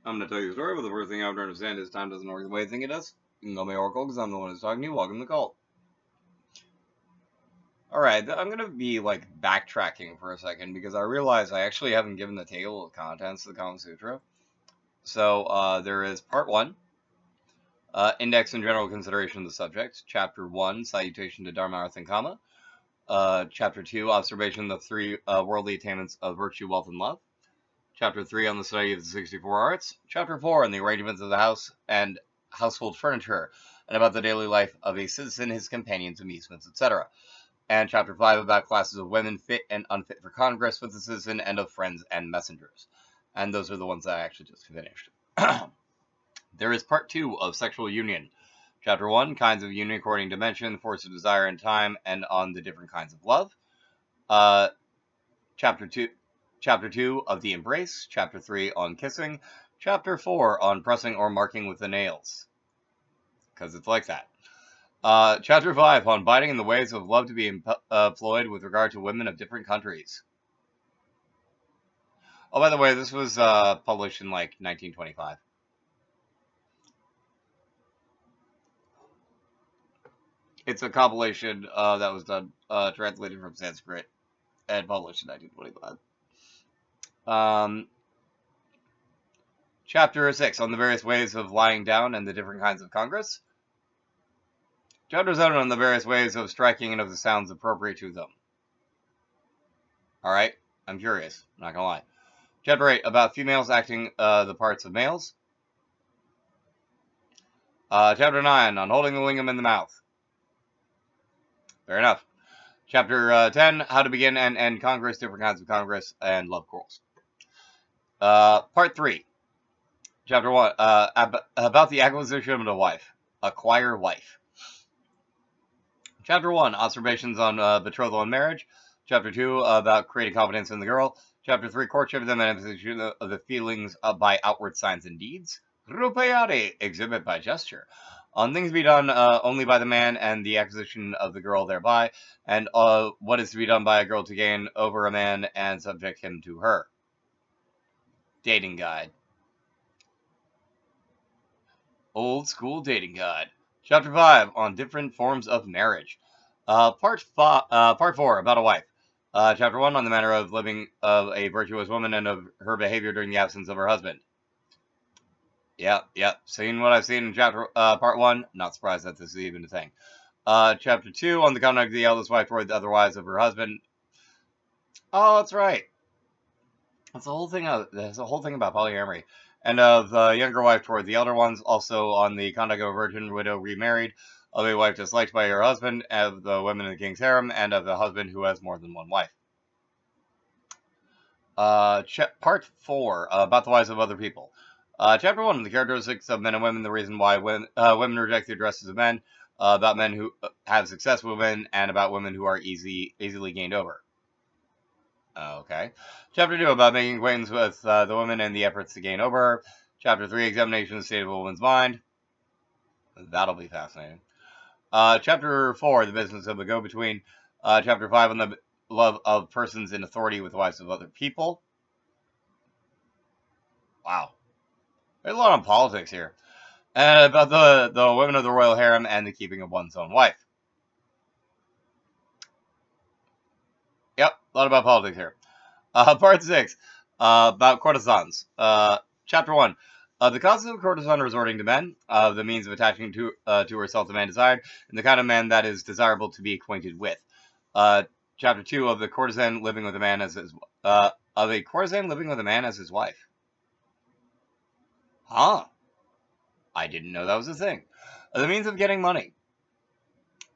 I'm going to tell you a story, but the first thing you have to understand is time doesn't work the way you think it does. You can call me Oracle because I'm the one who's talking to you. Welcome to the cult. Alright, I'm going to be like backtracking for a second because I realize I actually haven't given the table of contents to the Kama Sutra. So there is part 1, index and general consideration of the subject. Chapter 1, salutation to Dharma, Artha, and Kama. Chapter 2, observation of the 3 worldly attainments of virtue, wealth, and love. Chapter 3 on the study of the 64 arts. Chapter 4 on the arrangements of the house and household furniture, and about the daily life of a citizen, his companions, amusements, etc. And Chapter 5 about classes of women fit and unfit for congress with the citizen, and of friends and messengers. And those are the ones that I actually just finished. There is Part 2 of sexual union. Chapter 1, kinds of union according to dimension, force of desire and time, and on the different kinds of love. Chapter 2 of the embrace. Chapter 3 on kissing. Chapter 4 on pressing or marking with the nails. Because it's like that. Chapter 5 on biting in the ways of love to be employed with regard to women of different countries. Oh, by the way, this was published in like 1925. It's a compilation that was done, translated from Sanskrit and published in 1925. Chapter 6 on the various ways of lying down and the different kinds of congress. Chapter 7 on the various ways of striking and of the sounds appropriate to them. Alright, I'm curious, not gonna lie. Chapter 8 about females acting the parts of males. Chapter 9 on holding the lingam in the mouth. Fair enough. Chapter 10, how to begin and end congress, different kinds of congress, and love quarrels. Part 3. Chapter 1, about the acquisition of a wife. Acquire wife. Chapter 1, observations on betrothal and marriage. Chapter 2, about creating confidence in the girl. Chapter 3, courtship, the manifestation of the feelings by outward signs and deeds. Rupayati, exhibit by gesture. On things to be done only by the man and the acquisition of the girl thereby, and what is to be done by a girl to gain over a man and subject him to her. Dating guide. Old school dating guide. Chapter 5 on different forms of marriage. Part 4 about a wife. Chapter 1 on the manner of living of a virtuous woman and of her behavior during the absence of her husband. Yep. Seen what I've seen in part 1. Not surprised that this is even a thing. Chapter 2 on the conduct of the eldest wife toward the other wives of her husband. Oh, that's right. That's the whole thing. There's a whole thing about polyamory. And of the younger wife toward the elder ones. Also on the conduct of a virgin widow remarried, of a wife disliked by her husband, of the women in the king's harem, and of the husband who has more than one wife. Part 4 about the wives of other people. Chapter 1, the characteristics of men and women, the reason why women reject the addresses of men, about men who have success with women, and about women who are easily gained over. Okay. Chapter 2, about making acquaintance with the woman and the efforts to gain over her. Chapter 3, examination of the state of a woman's mind. That'll be fascinating. Chapter 4, the business of a go-between. Chapter 5, on the love of persons in authority with the wives of other people. Wow. There's a lot on politics here. And about the women of the royal harem and the keeping of one's own wife. Yep, a lot about politics here. Part 6, about courtesans. Chapter 1, the causes of a courtesan resorting to men, the means of attaching to herself the man desired, and the kind of man that is desirable to be acquainted with. Chapter 2, of the courtesan living with a man as his wife. Huh. I didn't know that was a thing. The means of getting money.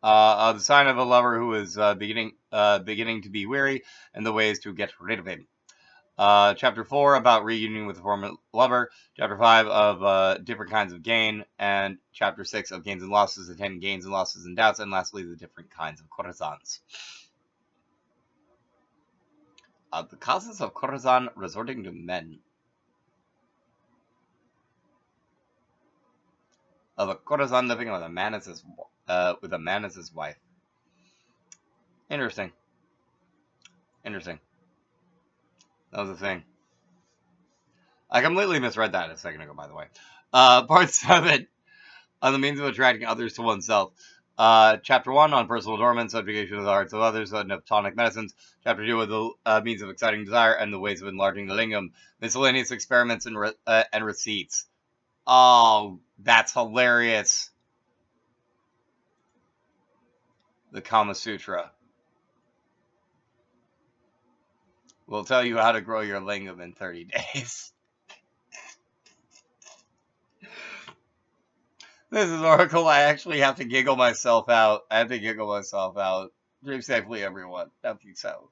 The sign of a lover who is beginning to be weary, and the ways to get rid of him. Chapter 4 about reunion with the former lover. Chapter 5 of different kinds of gain, and Chapter 6 of gains and losses, attending gains and losses and doubts, and lastly the different kinds of courtesans. The causes of courtesan resorting to men. Of a courtesan living with a man as his wife. Interesting. That was a thing. I completely misread that a second ago, by the way. Part 7 on the means of attracting others to oneself. Chapter 1 on personal adornment, subjugation of the hearts of others, tonic medicines. Chapter 2 with the means of exciting desire and the ways of enlarging the lingam. Miscellaneous experiments and receipts. Oh, that's hilarious. The Kama Sutra will tell you how to grow your lingam in 30 days. This is an article I actually have to giggle myself out. I have to giggle myself out. Dream safely, everyone. Peace out.